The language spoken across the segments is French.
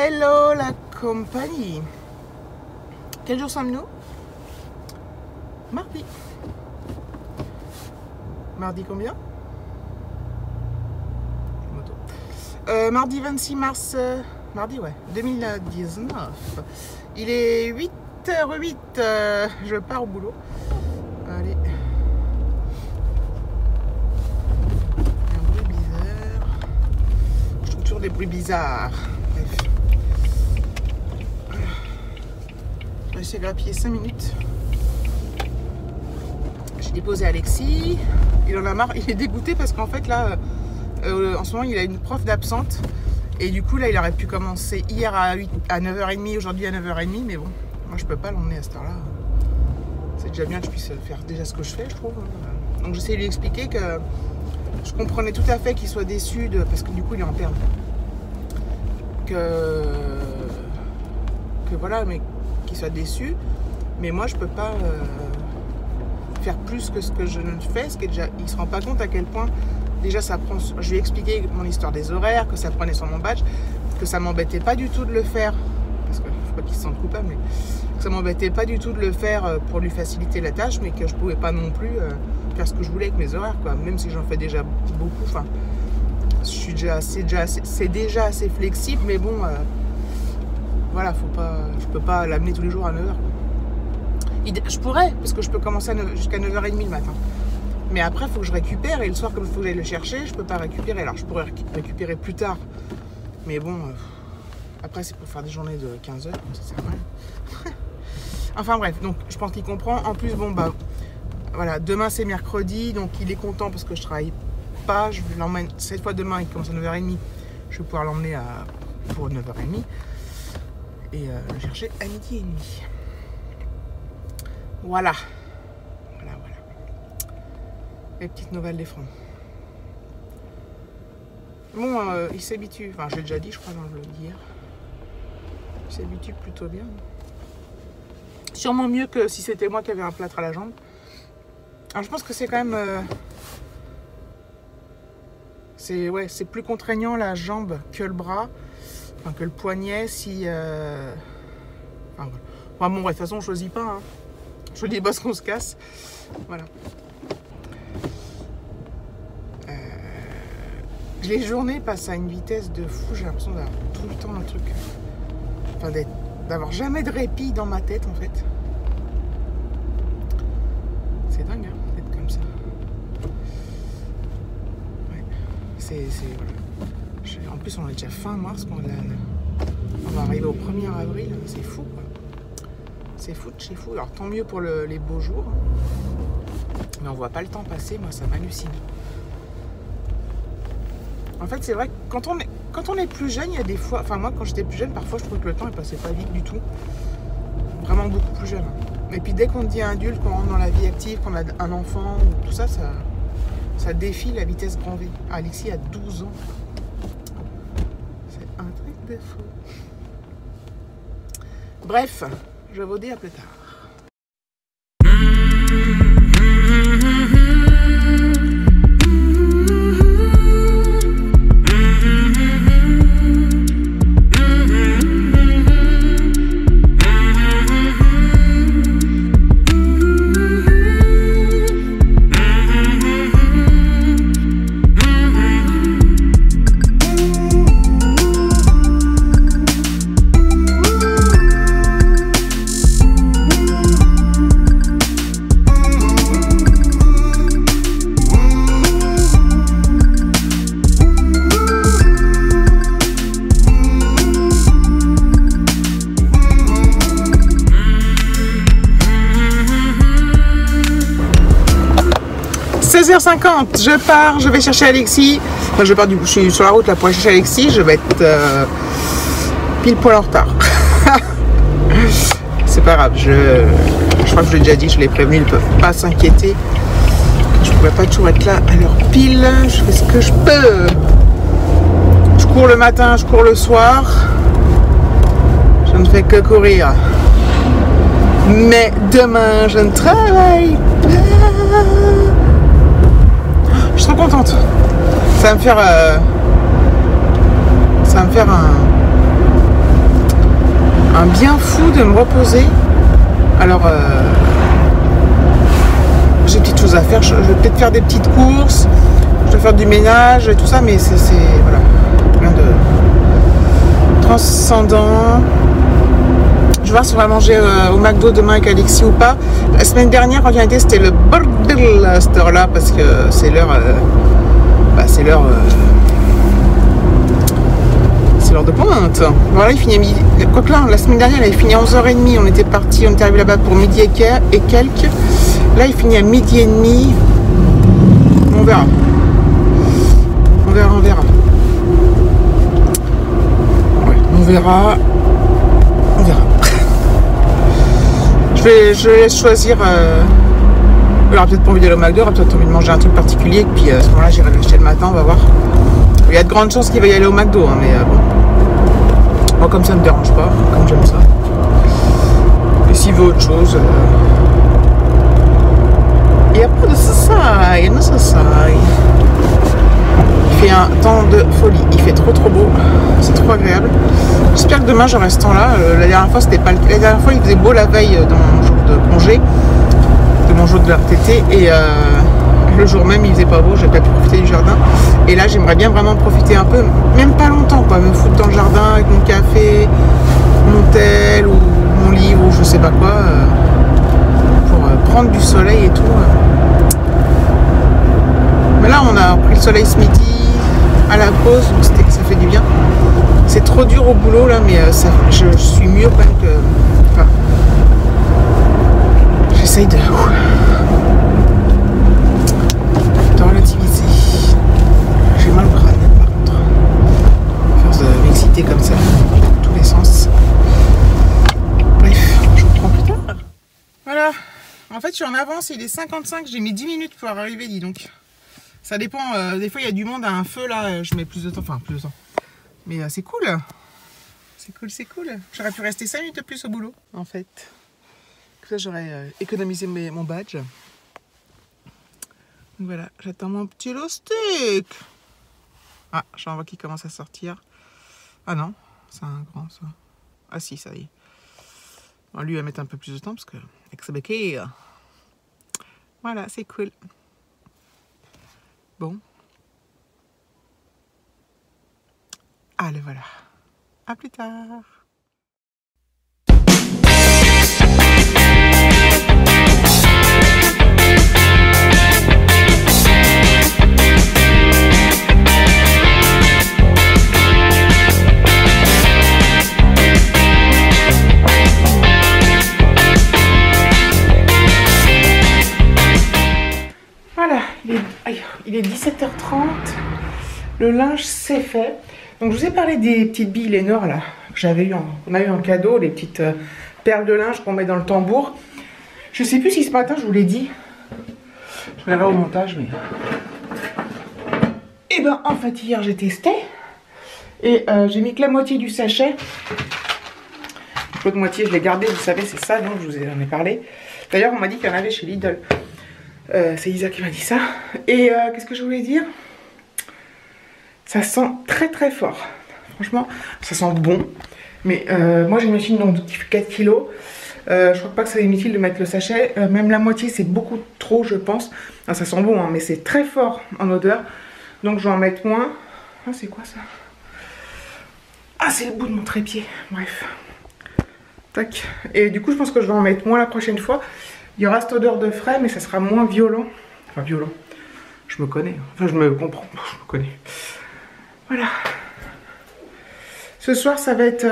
Hello la compagnie. Quel jour sommes-nous? Mardi. Mardi combien? Mardi 26 mars, mardi ouais, 2019. Il est 8h08, je pars au boulot. Allez. Un bruit bizarre. Je trouve toujours des bruits bizarres. Bref. Je vais essayer de grappiller 5 minutes. J'ai déposé Alexis. Il en a marre, il est dégoûté parce qu'en fait là, en ce moment il a une prof d'absente. Et du coup là il aurait pu commencer hier à 9h30, aujourd'hui à 9h30. Mais bon, moi je peux pas l'emmener à cette heure là. C'est déjà bien que je puisse faire déjà ce que je fais, je trouve. Donc j'essaie de lui expliquer que je comprenais tout à fait qu'il soit déçu parce que du coup il est en perme. Que voilà, mais qu'il soit déçu. Mais moi je peux pas faire plus que ce que je ne fais. Ce qui est déjà, il se rend pas compte à quel point déjà ça prend. Je lui ai expliqué mon histoire des horaires, que ça prenait sur mon badge, que ça m'embêtait pas du tout de le faire. Parce que faut pas qu'il se sente coupable, mais que ça m'embêtait pas du tout de le faire pour lui faciliter la tâche, mais que je pouvais pas non plus faire ce que je voulais avec mes horaires, quoi. Même si j'en fais déjà beaucoup. Enfin, c'est déjà assez flexible, mais bon, voilà, faut pas, je peux pas l'amener tous les jours à 9h. Je pourrais, parce que je peux commencer jusqu'à 9h30 le matin. Mais après, il faut que je récupère. Et le soir, comme il faut que j'aille le chercher, je peux pas récupérer. Alors, je pourrais récupérer plus tard. Mais bon, après, c'est pour faire des journées de 15 heures. Ça sert à rien. Enfin bref, donc je pense qu'il comprend. En plus, bon, bah, voilà, demain c'est mercredi. Donc, il est content parce que je travaille pas. Je l'emmène cette fois demain. Il commence à 9h30. Je vais pouvoir l'emmener pour 9h30. Et le chercher à 12h30. Voilà. Les petites nouvelles des francs. Bon, il s'habitue. Enfin, j'ai déjà dit, je crois, dans le dire. Il s'habitue plutôt bien. Sûrement mieux que si c'était moi qui avais un plâtre à la jambe. Alors, je pense que c'est quand même... c'est plus contraignant la jambe que le bras. Enfin, que le poignet si... Enfin, voilà. Enfin, bon, bref, de toute façon, on choisit pas. Hein. Je choisis pas ce qu'on se casse. Voilà. Les journées passent à une vitesse de fou. J'ai l'impression d'avoir tout le temps un truc. Enfin, d'avoir jamais de répit dans ma tête, en fait. C'est dingue, hein, d'être comme ça. Ouais. Voilà. En plus, on est déjà fin mars. On va arriver au 1er avril. C'est fou, quoi. C'est fou de chez fou. Alors, tant mieux pour les beaux jours. Mais on voit pas le temps passer. Moi, ça m'hallucine. En fait, c'est vrai que quand on est plus jeune, il y a des fois... Enfin, moi, quand j'étais plus jeune, parfois, je trouvais que le temps, il passait pas vite du tout. Vraiment beaucoup plus jeune. Et puis, dès qu'on devient adulte, qu'on rentre dans la vie active, qu'on a un enfant, tout ça, ça défie la vitesse grand V. Alexis a 12 ans. C'est un truc de fou. Bref, je vous dis à plus tard. Je pars, je vais chercher Alexis. Enfin, je pars du coup, je suis sur la route là pour aller chercher Alexis. Je vais être pile poil en retard. C'est pas grave, je crois que je l'ai déjà dit, je l'ai prévenu, ils ne peuvent pas s'inquiéter. Je ne pourrais pas toujours être là à leur pile. Je fais ce que je peux. Je cours le matin, je cours le soir. Je ne fais que courir. Mais demain, je ne travaille pas. Je suis trop contente. Ça va me faire un un bien fou de me reposer. Alors, j'ai des petites choses à faire. Je vais peut-être faire des petites courses. Je vais faire du ménage et tout ça, mais c'est voilà, rien de transcendant. Je vais voir si on va manger au McDo demain avec Alexis ou pas. La semaine dernière, quand j'y étais, c'était le bordel à cette heure-là parce que c'est l'heure. C'est l'heure. C'est l'heure de pointe. Voilà, il finit à midi. Quoique là, la semaine dernière, il avait fini à 11h30. On était parti, on était arrivé là-bas pour midi et quelques. Là, il finit à midi et demi. On verra. On verra. Ouais, on verra. Je laisse choisir. Il aura peut-être pas envie d'aller au McDo, il aura peut-être envie de manger un truc particulier. Et puis à ce moment-là, j'irai l'acheter le matin, on va voir. Il y a de grandes chances qu'il va y aller au McDo, hein, mais bon. Moi, comme ça ne me dérange pas, comme j'aime ça. Et s'il veut autre chose. Il n'y a pas de ça, il y a ça. Il fait un temps de folie, il fait trop beau, c'est trop agréable. J'espère que demain j'aurai ce temps-là. La dernière fois c'était pas le cas. La dernière fois il faisait beau la veille dans mon jour de congé, de mon jour de RTT, et le jour même il faisait pas beau, j'ai pas pu profiter du jardin. Et là j'aimerais bien vraiment profiter un peu, même pas longtemps quoi, me foutre dans le jardin avec mon café, mon tel ou mon livre ou je sais pas quoi, pour prendre du soleil et tout. Mais là on a pris le soleil ce midi à la pause, donc ça fait du bien. C'est trop dur au boulot là, mais je suis mieux quand même que. Enfin, j'essaye de relativiser. J'ai mal au crâne par contre. À force de m'exciter comme ça, dans tous les sens. Bref, je vous reprends plus tard. Voilà. En fait, je suis en avance, il est 55, j'ai mis 10 minutes pour arriver, dis donc. Ça dépend, des fois il y a du monde à un feu là, je mets plus de temps, mais c'est cool. C'est cool. J'aurais pu rester 5 minutes de plus au boulot, en fait. Comme ça j'aurais économisé mon badge. Donc voilà, j'attends mon petit low steak. Ah, j'en vois qu'il commence à sortir. Ah non, c'est un grand ça. Ah si, ça y est. Bon, lui il va mettre un peu plus de temps parce que avec sa béquille. Voilà, c'est cool. Bon. Allez, voilà. À plus tard. Voilà, il est 17h30. Le linge c'est fait. Donc je vous ai parlé des petites billes Lénore là que j'avais eu, on a eu en cadeau, les petites perles de linge qu'on met dans le tambour. Je sais plus si ce matin je vous l'ai dit. Je verrai au montage, mais. Et ben en fait hier j'ai testé et j'ai mis que la moitié du sachet. L'autre moitié je l'ai gardé, vous savez c'est ça dont je vous en ai parlé. D'ailleurs on m'a dit qu'il y en avait chez Lidl. C'est Isa qui m'a dit ça. Et qu'est-ce que je voulais dire? Ça sent très fort. Franchement, ça sent bon. Mais moi j'ai une machine donc qui fait 4 kg. Je crois pas que c'est inutile de mettre le sachet. Même la moitié c'est beaucoup trop je pense. Ah, ça sent bon hein, mais c'est très fort en odeur. Donc je vais en mettre moins. Ah c'est quoi ça? Ah c'est le bout de mon trépied. Bref. Tac. Et du coup je pense que je vais en mettre moins la prochaine fois. Il y aura cette odeur de frais mais ça sera moins violent. Enfin violent. Je me connais. Enfin je me comprends. Je me connais. Voilà. Ce soir, ça va être...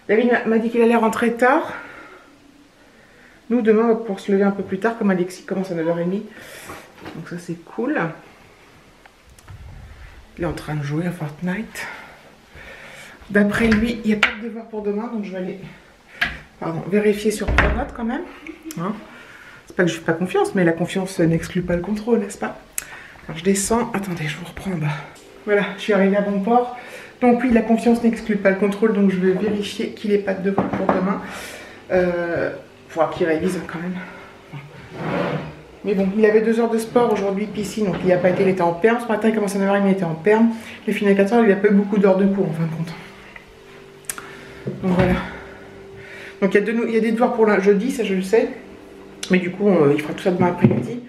David m'a dit qu'il allait rentrer tard. Nous, demain, on va pouvoir se lever un peu plus tard, comme Alexis commence à 9h30. Donc ça, c'est cool. Il est en train de jouer à Fortnite. D'après lui, il n'y a pas de devoir pour demain, donc je vais aller vérifier sur Pronote quand même. Hein, c'est pas que je ne fais pas confiance, mais la confiance n'exclut pas le contrôle, n'est-ce pas? Alors je descends, attendez, je vous reprends en bas. Voilà, je suis arrivée à bon port. Donc oui, la confiance n'exclut pas le contrôle, donc je vais vérifier qu'il n'ait pas de devoir pour demain. Il faudra qu'il révise quand même. Mais bon, il avait 2 heures de sport aujourd'hui, piscine, donc il n'y a pas été, il était en perme. Ce matin, il commence à 9h30, il était en perme. Il a fini à 4h, il n'a pas eu beaucoup d'heures de cours en fin de compte. Donc voilà. Donc il y a des devoirs pour le jeudi, ça je le sais. Mais du coup, il fera tout ça demain après-midi.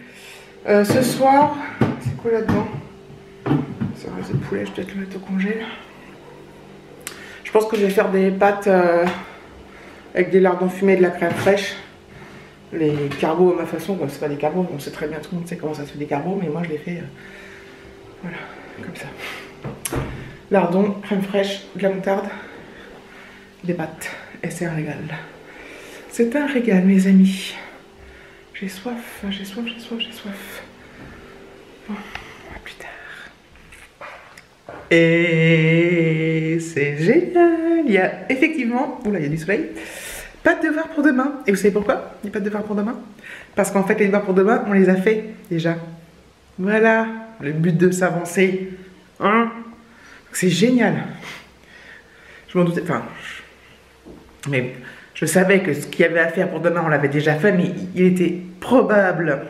Ce soir, c'est quoi là-dedans? C'est un reste de poulet, je vais peut-être le mettre au congé. Je pense que je vais faire des pâtes avec des lardons fumés et de la crème fraîche. Les carbos à ma façon, c'est pas des carbos, on sait très bien, tout le monde sait comment ça se fait des carbos, mais moi je les fais voilà, comme ça. Lardons, crème fraîche, de la moutarde, des pâtes, et c'est un régal. C'est un régal, mes amis. J'ai soif, j'ai soif, j'ai soif, j'ai soif. Bon, à plus tard. Et c'est génial. Il y a effectivement, oula, il y a du soleil. Pas de devoirs pour demain. Et vous savez pourquoi il n'y a pas de devoirs pour demain? Parce qu'en fait, les devoirs pour demain, on les a fait déjà. Voilà, le but de s'avancer. Hein? C'est génial. Je m'en doutais, enfin, mais je savais que ce qu'il y avait à faire pour demain, on l'avait déjà fait, mais il était probable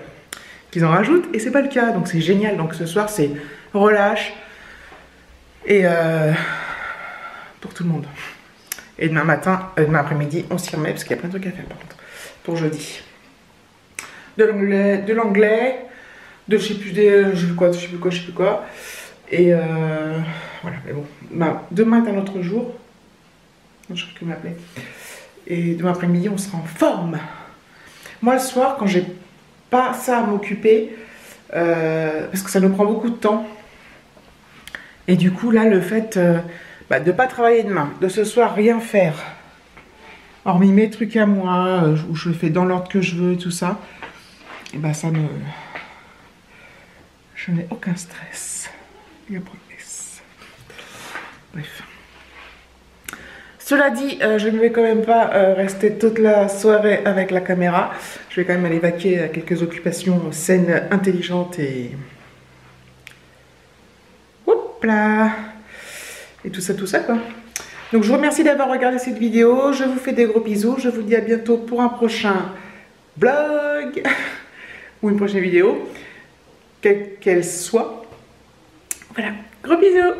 qu'ils en rajoutent, et c'est pas le cas, donc c'est génial. Donc ce soir, c'est relâche, et pour tout le monde. Et demain matin, demain après-midi, on s'y remet, parce qu'il y a plein de trucs à faire par contre, pour jeudi. De l'anglais, de je sais plus quoi. Et voilà, mais bon, demain est un autre jour. Je crois que m'appeler. Et demain après-midi, on sera en forme. Moi, le soir, quand j'ai pas ça à m'occuper, parce que ça nous prend beaucoup de temps. Et du coup, là, le fait de ne pas travailler demain, de ce soir rien faire, hormis mes trucs à moi, où je le fais dans l'ordre que je veux, tout ça, et ben ça me... Je n'ai aucun stress. Bref. Cela dit, je ne vais quand même pas rester toute la soirée avec la caméra. Je vais quand même aller vaquer à quelques occupations saines, intelligentes et... Hop là! Et tout ça quoi. Donc je vous remercie d'avoir regardé cette vidéo. Je vous fais des gros bisous. Je vous dis à bientôt pour un prochain vlog ou une prochaine vidéo, quelle qu'elle soit. Voilà, gros bisous!